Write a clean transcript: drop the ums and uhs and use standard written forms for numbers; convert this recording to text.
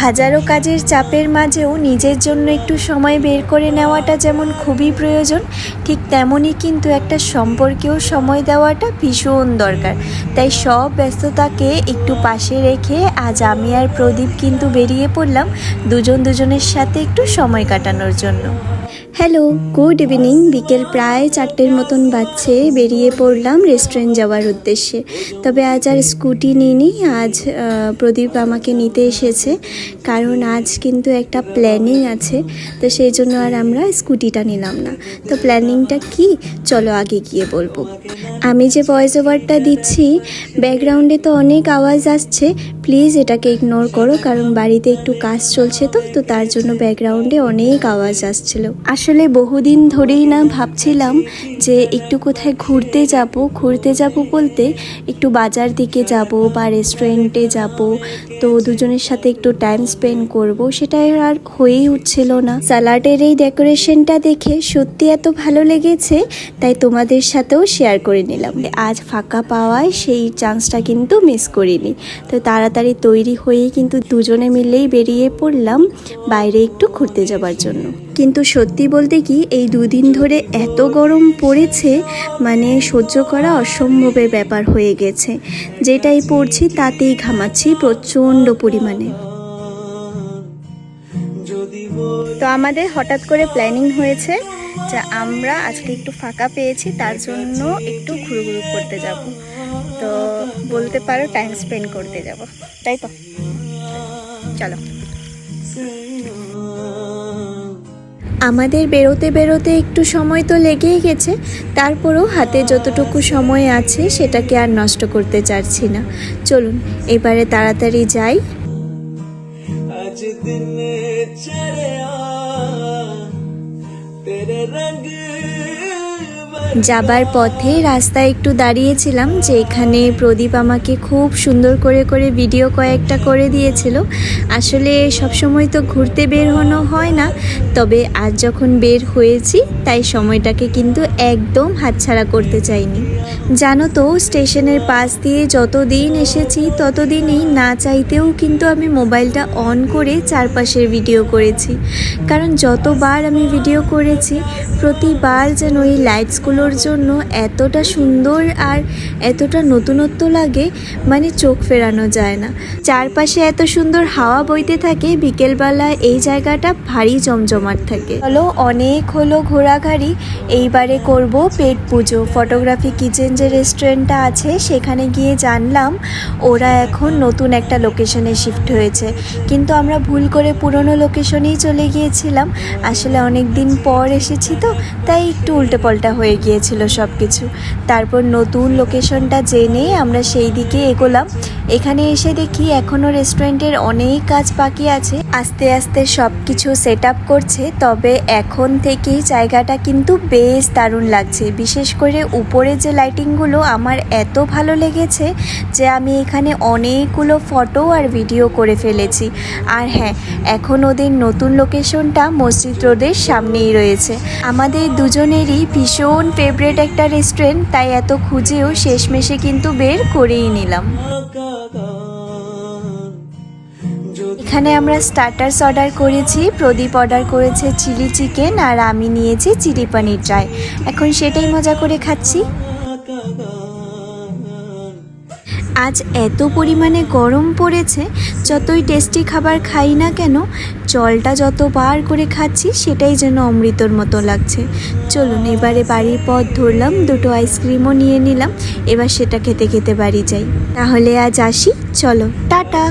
হাজারো কাজের চাপের মাঝেও নিজের জন্য একটু সময় বের করে নেওয়াটা যেমন খুবই প্রয়োজন, ঠিক তেমনই কিন্তু একটা সম্পর্কেও সময় দেওয়াটা ভীষণ দরকার। তাই সব ব্যস্ততাকে একটু পাশে রেখে আজ আমি আর প্রদীপ কিন্তু বেরিয়ে পড়লাম দুজনের সাথে একটু সময় কাটানোর জন্য। Hello, good evening. বিকেল প্রায় 4টের মতন বাজছে। বেরিয়ে পড়লাম রেস্টুরেন্ট যাওয়ার উদ্দেশ্যে। তবে আজ আর স্কুটি নিইনি, আজ প্রদীপ আমাকে নিতে এসেছে, কারণ আজ কিন্তু একটা প্ল্যানিং আছে। তো সেই জন্য আর আমরা স্কুটিটা নিলাম না। তো প্ল্যানিংটা কি, চলো আগে গিয়ে বলবো। আমি যে ভয়েস ওভারটা দিচ্ছি, ব্যাকগ্রাউন্ডে তো অনেক আওয়াজ আসছে, প্লিজ এটাকে ইগনোর করো, কারণ বাড়িতে একটু কাজ চলছে তো তার জন্য ব্যাকগ্রাউন্ডে অনেক আওয়াজ আসছিল। আসলে বহুদিন ধরেই না ভাবছিলাম যে একটু কোথায় ঘুরতে যাব বলতে একটু বাজার দিকে যাব বা রেস্টুরেন্টে যাব, তো দুজনের সাথে একটু টাইম স্পেন্ড করব, সেটা আর হয়েই উঠছিল না। স্যালাডের এই ডেকোরেশনটা দেখে সত্যি এত ভালো লেগেছে, তাই তোমাদের সাথেও শেয়ার করে নিলাম। আজ ফাঁকা পাওয়ায় সেই চান্সটা কিন্তু মিস করিনি। তো তাড়াতাড়ি তৈরি হয়েই কিন্তু দুজনে মিলেই বেরিয়ে পড়লাম বাইরে একটু ঘুরতে যাবার জন্য। কিন্তু সত্যি বলতে কি, এই দুদিন ধরে এত গরম পড়েছে, মানে সহ্য করা অসম্ভবের ব্যাপার হয়ে গেছে। যেটাই পড়ছি তাতেই ঘামাচ্ছি প্রচণ্ড পরিমাণে। তো আমাদের হঠাৎ করে প্ল্যানিং হয়েছে যে আমরা আজকে একটু ফাঁকা পেয়েছি, তার জন্য একটু ঘুরঘুর করতে যাব। তো বলতে পারো টাইম স্পেন্ড করতে যাব, তাই তো চলো। আমাদের বেরোতে একটু সময় তো লেগেই গেছে, তারপরেও হাতে যতটুকু সময় আছে সেটাকে আর নষ্ট করতে চাচ্ছি না। চলুন এবারে তাড়াতাড়ি যাই। যাবার পথে রাস্তায় একটু দাঁড়িয়েছিলাম, যে এখানে প্রদীপ আমাকে খুব সুন্দর করে ভিডিও কয়েকটা করে দিয়েছিল। আসলে সবসময় তো ঘুরতে বের হনো হয় না, তবে আজ যখন বের হয়েছি তাই সময়টাকে কিন্তু একদম হাতছাড়া করতে চাইনি। জানো তো, স্টেশনের পাশ দিয়ে যতদিন এসেছি ততদিনই না চাইতেও কিন্তু আমি মোবাইলটা অন করে চারপাশের ভিডিও করেছি। কারণ যতবার আমি ভিডিও করেছি প্রতিবার যেন এই লাইটসগুলোর জন্য এতটা সুন্দর আর এতটা নতুনত্ব লাগে, মানে চোখ ফেরানো যায় না। চারপাশে এত সুন্দর হাওয়া বইতে থাকে, বিকেলবেলা এই জায়গাটা ভারী জমজমাট থাকে। চলো, অনেক হলো ঘোরাঘুরি, এইবারে করব পেট পুজো। ফটোগ্রাফি কিচেন যে রেস্টুরেন্টটা আছে সেখানে গিয়ে জানলাম ওরা এখন নতুন একটা লোকেশনে শিফট হয়েছে, কিন্তু আমরা ভুল করে পুরনো লোকেশনেই চলে গিয়েছিলাম। আসলে অনেক দিন পর এসেছি তো, তাই একটু উল্টোপাল্টা হয়ে গিয়েছিল সব কিছু। তারপর নতুন লোকেশনটা জেনে আমরা সেই দিকে এগোলাম। এখানে এসে দেখি এখনও রেস্টুরেন্টের অনেক কাজ বাকি আছে, আস্তে আস্তে সব কিছু সেট আপ করছে। তবে এখন থেকেই জায়গাটা কিন্তু বেশ দারুণ লাগছে। বিশেষ করে উপরে যে লাইটিংগুলো আমার এত ভালো লেগেছে যে আমি এখানে অনেকগুলো ফটো আর ভিডিও করে ফেলেছি। আর হ্যাঁ, এখন ওদের নতুন লোকেশনটা মসজিদ রোডের সামনেই রয়েছে। আমাদের দুজনেরই ভীষণ ফেভারিট একটা রেস্টুরেন্ট, তাই এত খুঁজেও শেষমেশে কিন্তু বের করেই নিলাম। এখানে আমরা স্টার্টার্স অর্ডার করেছি, প্রদীপ অর্ডার করেছে চিলি চিকেন আর আমি নিয়েছি চিলি পনির ড্রাই। এখন সেটাই মজা করে খাচ্ছি। আজ এত পরিমাণে গরম পড়েছে, যতই টেস্টি খাবার খাই না কেন, জলটা যতবার করে খাচ্ছি সেটাই যেন অমৃতর মতো লাগছে। চলুন এবারে বাড়ির পথ ধরলাম, দুটো আইসক্রিমও নিয়ে নিলাম। এবার সেটা খেতে খেতে বাড়ি যাই। তাহলে আজ আসি, চলো টাটা।